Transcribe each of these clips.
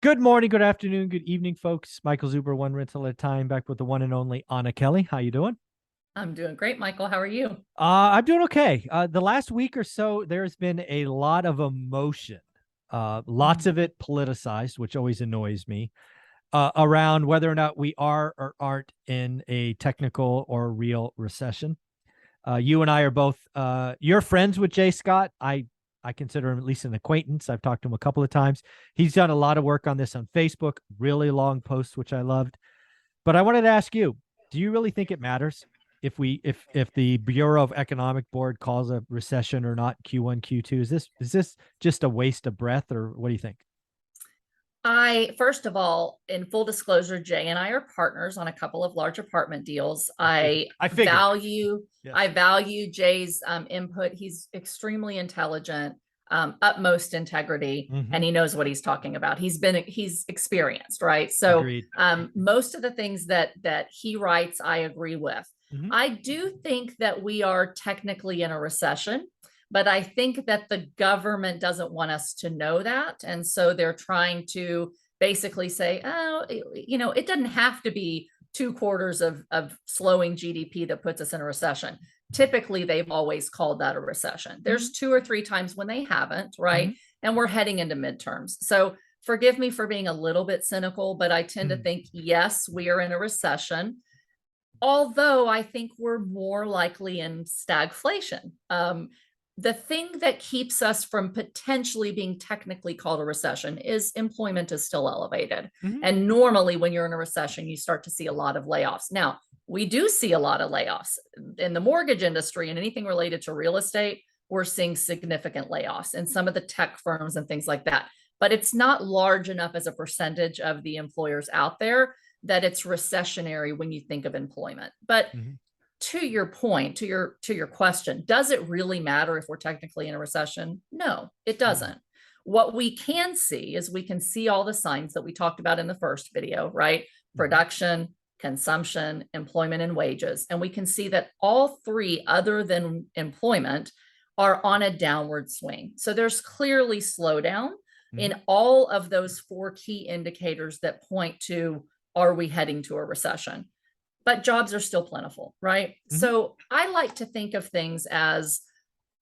Good morning, good afternoon, good evening, folks. Michael Zuber, one rental at a time, back with the one and only Anna Kelly. How you doing? I'm doing great, Michael. How are you? I'm doing okay. The last week or so, there's been a lot of emotion, lots Mhm. of it politicized, which always annoys me, around whether or not we are or aren't in a technical or real recession. You and I are both you're friends with Jay Scott. I consider him at least an acquaintance. I've talked to him a couple of times. He's done a lot of work on this on Facebook, really long posts, which I loved. But I wanted to ask you, do you really think it matters if the Bureau of Economic Board calls a recession or not Q1, Q2? Is this just a waste of breath, or what do you think? First of all, in full disclosure, Jay and I are partners on a couple of large apartment deals. I figured. I Yes. value Jay's input. He's extremely intelligent, utmost integrity, and Hmm. he knows what he's talking about. He's experienced, right? So Agreed. most of the things that he writes, I agree with. Hmm. I do think that we are technically in a recession. But I think that the government doesn't want us to know that. And so they're trying to basically say, oh, it doesn't have to be 2 quarters of slowing GDP that puts us in a recession. Typically, they've always called that a recession. There's Hmm. 2 or 3 times when they haven't, right? Hmm. And we're heading into midterms. So forgive me for being a little bit cynical, but I tend to Hmm. think, yes, we are in a recession. Although I think we're more likely in stagflation. The thing that keeps us from potentially being technically called a recession is employment is still elevated. Hmm. And normally, when you're in a recession, you start to see a lot of layoffs. Now, we do see a lot of layoffs in the mortgage industry and anything related to real estate. We're seeing significant layoffs in some of the tech firms and things like that. But it's not large enough as a percentage of the employers out there that it's recessionary when you think of employment. But Hmm. to your point, to your question, does it really matter if we're technically in a recession? No, it No. doesn't. What we can see is we can see all the signs that we talked about in the first video, right? Hmm. Production, consumption, employment, and wages. And we can see that all three, other than employment, are on a downward swing. So there's clearly slowdown in Hmm. all of those four key indicators that point to, are we heading to a recession? But jobs are still plentiful, right? Hmm. So I like to think of things as,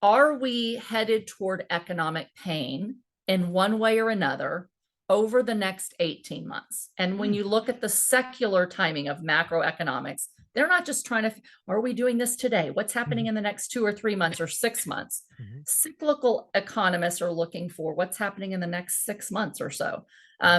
are we headed toward economic pain in one way or another over the next 18 months? And when Hmm. you look at the secular timing of macroeconomics, they're not just trying to, are we doing this today? What's happening Hmm. in the next 2 or 3 months or 6 months? Hmm. Cyclical economists are looking for what's happening in the next 6 months or so.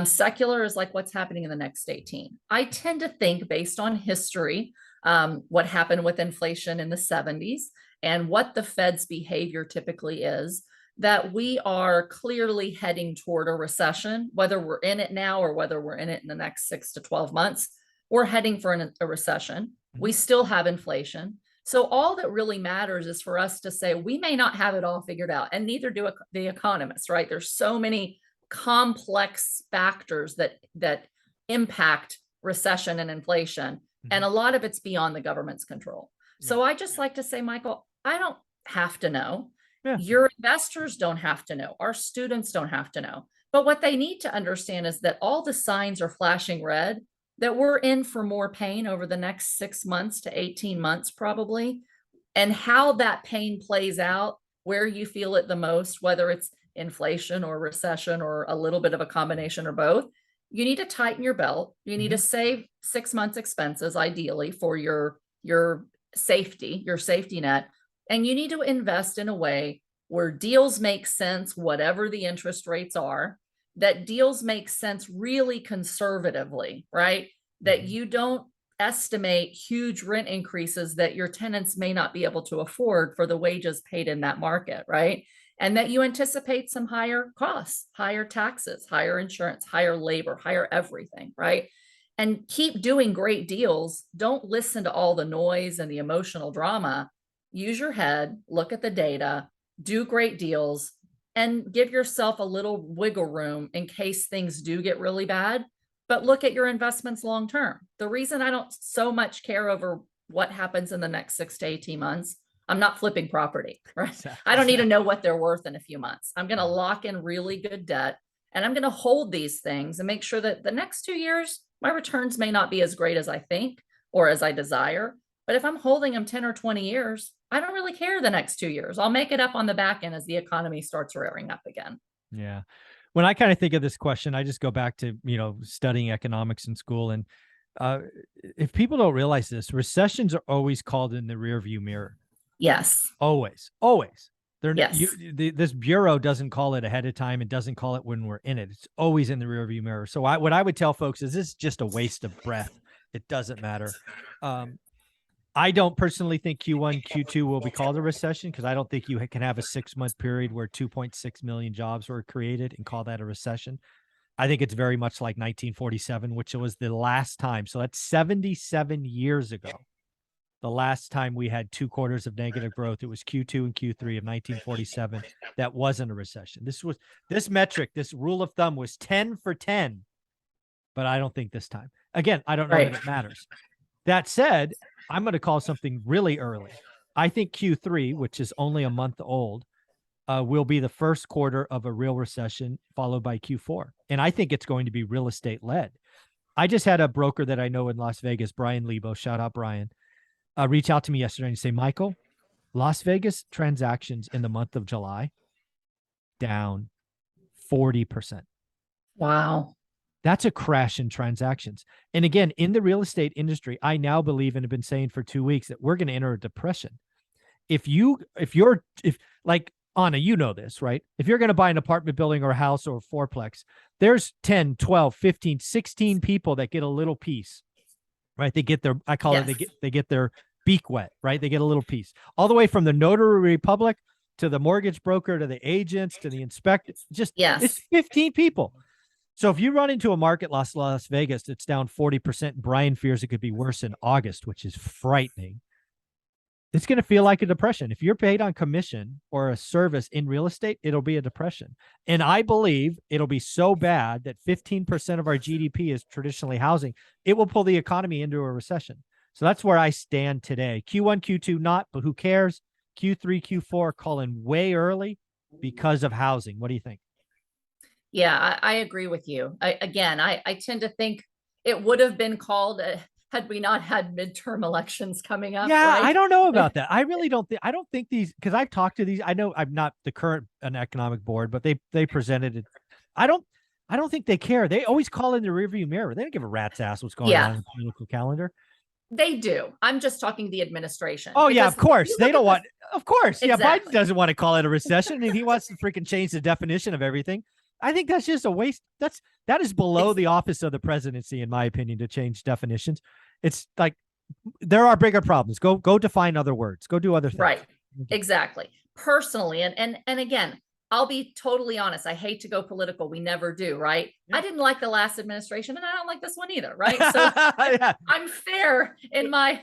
Secular is like what's happening in the next 18. I tend to think, based on history, what happened with inflation in the 70s, and what the Fed's behavior typically is, that we are clearly heading toward a recession, whether we're in it now or whether we're in it in the next 6 to 12 months. We're heading for a recession. We Hmm. still have inflation. So all that really matters is for us to say we may not have it all figured out, and neither do the economists, right? There's so many complex factors that impact recession and inflation, and Hmm. a lot of it's beyond the government's control. Yeah. So I just like to say, Michael, I don't have to know. Yeah. Your investors don't have to know. Our students don't have to know. But what they need to understand is that all the signs are flashing red, that we're in for more pain over the next 6 months to 18 months, probably. And how that pain plays out, where you feel it the most, whether it's inflation or recession or a little bit of a combination or both, you need to tighten your belt. You need to Hmm. save 6 months expenses, ideally, for your safety net. And you need to invest in a way where deals make sense, whatever the interest rates are, that deals make sense really conservatively, right? That Hmm. you don't estimate huge rent increases that your tenants may not be able to afford for the wages paid in that market, right? And that you anticipate some higher costs, higher taxes, higher insurance, higher labor, higher everything, right? And keep doing great deals. Don't listen to all the noise and the emotional drama. Use your head, look at the data, do great deals, and give yourself a little wiggle room in case things do get really bad. But look at your investments long term. The reason I don't so much care over what happens in the next 6 to 18 months, I'm not flipping property, right? I Exactly. don't need to know what they're worth in a few months. I'm going to Yeah. lock in really good debt and I'm going to hold these things and make sure that the next 2 years, my returns may not be as great as I think or as I desire. But if I'm holding them 10 or 20 years, I don't really care the next 2 years. I'll make it up on the back end as the economy starts rearing up again. Yeah. When I kind of think of this question, I just go back to, studying economics in school. And if people don't realize this, recessions are always called in the rearview mirror. Yes. Always, always. Yes. This bureau doesn't call it ahead of time. It doesn't call it when we're in it. It's always in the rearview mirror. So what I would tell folks is this is just a waste of breath. It doesn't matter. I don't personally think Q1, Q2 will be called a recession because I don't think you can have a 6-month period where 2.6 million jobs were created and call that a recession. I think it's very much like 1947, which was the last time. So that's 77 years ago. The last time we had 2 quarters of negative growth, it was Q2 and Q3 of 1947. That wasn't a recession. This metric, this rule of thumb was 10 for 10, but I don't think this time. Again, I don't know that it matters. That said, I'm going to call something really early. I think Q3, which is only a month old, will be the first quarter of a real recession, followed by Q4. And I think it's going to be real estate led. I just had a broker that I know in Las Vegas, Brian Lebo, shout out Brian, reach out to me yesterday and say, Michael, Las Vegas transactions in the month of July down 40%. Wow. That's a crash in transactions. And again, in the real estate industry, I now believe and have been saying for 2 weeks that we're going to enter a depression. If like Anna, you know this, right? If you're going to buy an apartment building or a house or a fourplex, there's 10, 12, 15, 16 people that get a little piece, right? They get their, I call it, they get their beak wet, right? They get a little piece all the way from the notary public to the mortgage broker, to the agents, to the inspector. It's 15 people. So if you run into a market Las Vegas that's down 40%, Brian fears it could be worse in August, which is frightening. It's going to feel like a depression. If you're paid on commission or a service in real estate, it'll be a depression. And I believe it'll be so bad that 15% of our GDP is traditionally housing. It will pull the economy into a recession. So that's where I stand today. Q1, Q2, not, but who cares? Q3, Q4, calling way early because of housing. What do you think? Yeah, I agree with you. I tend to think it would have been called had we not had midterm elections coming up. Yeah, right? I don't know about that. I really don't think. I don't think these, because I've talked to these. I know I'm not the current an economic board, but they presented it. I don't think they care. They always call in the rearview mirror. They don't give a rat's ass what's going on in the political calendar. They do. I'm just talking the administration. Oh, yeah, of course. They don't want, of course. Exactly. Yeah, Biden doesn't want to call it a recession, and he wants to freaking change the definition of everything. I think that's just a waste. That is below the office of the presidency, in my opinion, to change definitions. It's like there are bigger problems. Go define other words. Go do other things. Right. Exactly. Personally, and again, I'll be totally honest. I hate to go political. We never do, right? Yeah. I didn't like the last administration, and I don't like this one either, right? So yeah. I'm fair in my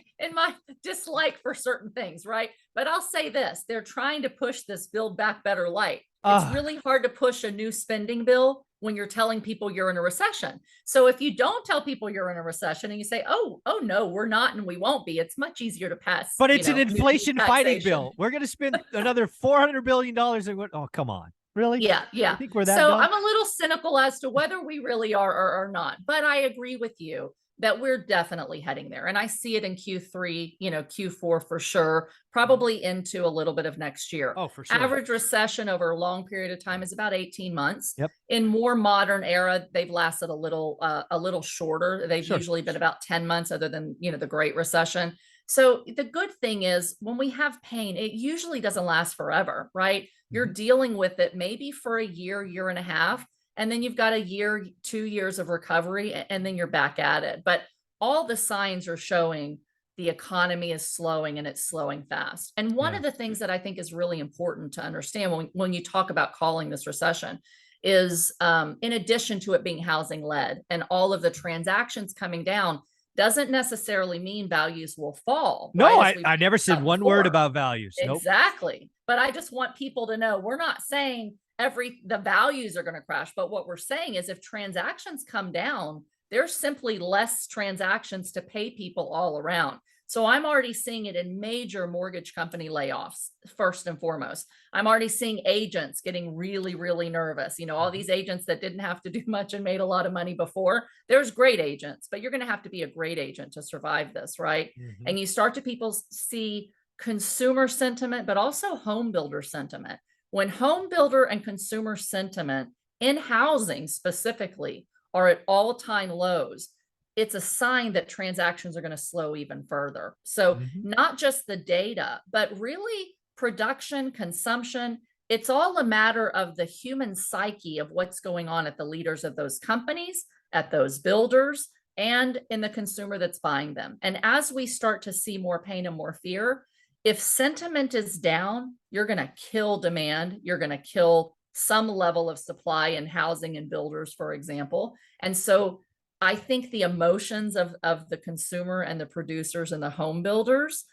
dislike for certain things, right? But I'll say this: they're trying to push this Build Back Better light. It's really hard to push a new spending bill when you're telling people you're in a recession. So if you don't tell people you're in a recession and you say, oh no, we're not, and we won't be, it's much easier to pass. But it's an inflation fighting bill. We're going to spend another $400 billion. Oh, come on. Really? Yeah. I think we're that so dumb? I'm a little cynical as to whether we really are or not, but I agree with you that we're definitely heading there. And I see it in Q3, Q4 for sure, probably into a little bit of next year. Oh, for sure. Average recession over a long period of time is about 18 months. Yep. In more modern era, they've lasted a little shorter. They've usually been about 10 months, other than, the Great Recession. So the good thing is when we have pain, it usually doesn't last forever, right? You're dealing with it maybe for a year and a half. And then you've got a year, 2 years of recovery, and then you're back at it. But all the signs are showing the economy is slowing, and it's slowing fast. And one of the things that I think is really important to understand when you talk about calling this recession is, in addition to it being housing led and all of the transactions coming down, doesn't necessarily mean values will fall. No, right? I never said one word about values. Exactly. Nope. But I just want people to know we're not saying the values are going to crash. But what we're saying is if transactions come down, there's simply less transactions to pay people all around. So I'm already seeing it in major mortgage company layoffs, first and foremost. I'm already seeing agents getting really, really nervous. All these agents that didn't have to do much and made a lot of money before. There's great agents, but you're going to have to be a great agent to survive this, right? And you start to people see consumer sentiment, but also home builder sentiment. When home builder and consumer sentiment in housing specifically are at all-time lows, it's a sign that transactions are going to slow even further. So not just the data, but really production, consumption, it's all a matter of the human psyche of what's going on at the leaders of those companies, at those builders, and in the consumer that's buying them. And as we start to see more pain and more fear, if sentiment is down, you're going to kill demand. You're going to kill some level of supply in housing and builders, for example. And so I think the emotions of the consumer and the producers and the home builders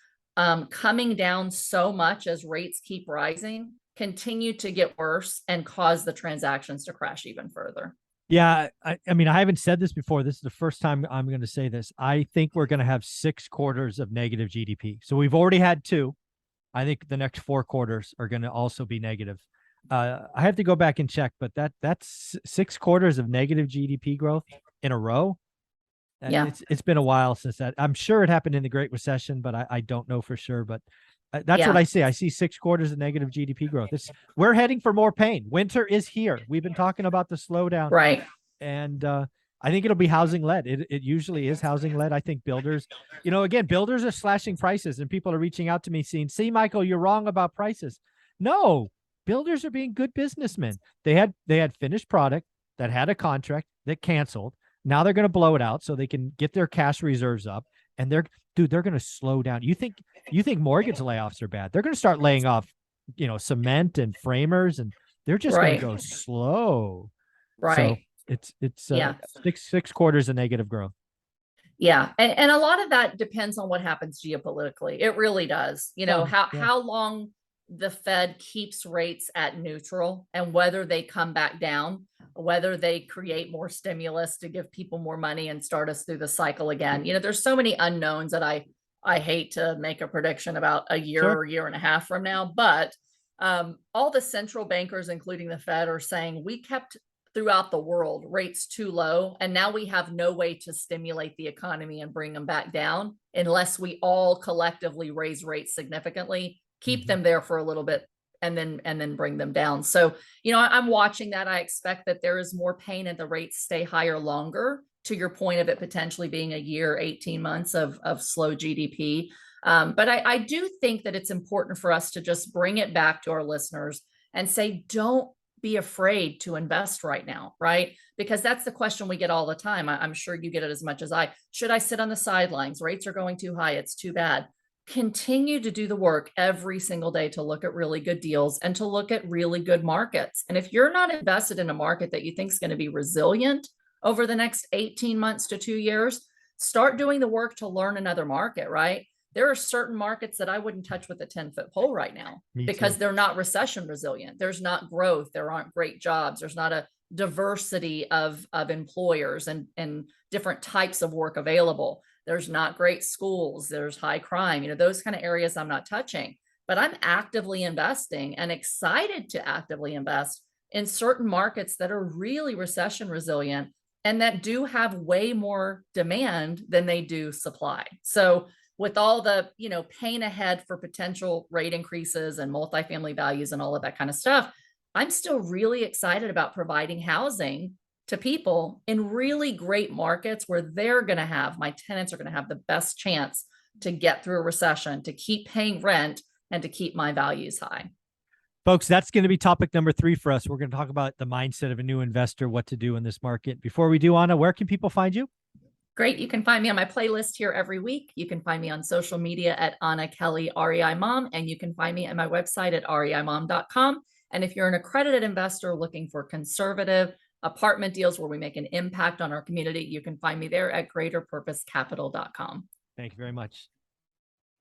coming down so much as rates keep rising continue to get worse and cause the transactions to crash even further. Yeah, I mean, I haven't said this before. This is the first time I'm going to say this. I think we're going to have 6 quarters of negative GDP. So we've already had 2. I think the next 4 quarters are going to also be negative. I have to go back and check, but that's 6 quarters of negative GDP growth in a row. Yeah. It's been a while since that. I'm sure it happened in the Great Recession, but I don't know for sure. But that's what I see. I see 6 quarters of negative GDP growth. We're heading for more pain. Winter is here. We've been talking about the slowdown, right? And I think it'll be housing led. It usually is housing led. I think builders, again, builders are slashing prices, and people are reaching out to me saying, "See, Michael, you're wrong about prices." No, builders are being good businessmen. They had finished product that had a contract that canceled. Now they're going to blow it out so they can get their cash reserves up, and they're going to slow down. You think mortgage layoffs are bad? They're going to start laying off, cement and framers, and they're just going to go slow. Right. So it's 6 quarters of negative growth. Yeah. And a lot of that depends on what happens geopolitically. It really does. How long the Fed keeps rates at neutral and whether they come back down, whether they create more stimulus to give people more money and start us through the cycle again. There's so many unknowns that I hate to make a prediction about a year or year and a half from now, but all the central bankers, including the Fed, are saying we kept throughout the world rates too low, and now we have no way to stimulate the economy and bring them back down unless we all collectively raise rates significantly, keep them there for a little bit, and then bring them down. So I'm watching that. I expect that there is more pain and the rates stay higher longer, to your point of it potentially being a year, 18 months of slow GDP. But I do think that it's important for us to just bring it back to our listeners and say, don't be afraid to invest right now, right? Because that's the question we get all the time. I'm sure you get it as much as I. Should I sit on the sidelines? Rates are going too high. It's too bad. Continue to do the work every single day to look at really good deals and to look at really good markets. And if you're not invested in a market that you think is going to be resilient over the next 18 months to 2 years, start doing the work to learn another market, right? There are certain markets that I wouldn't touch with a 10-foot pole right now because they're not recession resilient. There's not growth. There aren't great jobs. There's not a diversity of employers and different types of work available. There's not great schools. There's high crime. Those kind of areas I'm not touching, but I'm actively investing and excited to actively invest in certain markets that are really recession resilient and that do have way more demand than they do supply. So with all the, pain ahead for potential rate increases and multifamily values and all of that kind of stuff, I'm still really excited about providing housing to people in really great markets where my tenants are going to have the best chance to get through a recession, to keep paying rent, and to keep my values high. Folks, that's going to be topic number 3 for us. We're going to talk about the mindset of a new investor, what to do in this market. Before we do, Anna, where can people find you? Great. You can find me on my playlist here every week. You can find me on social media at Anna Kelly REI Mom, and you can find me at my website at reimom.com. And if you're an accredited investor looking for conservative apartment deals where we make an impact on our community, you can find me there at greaterpurposecapital.com. Thank you very much.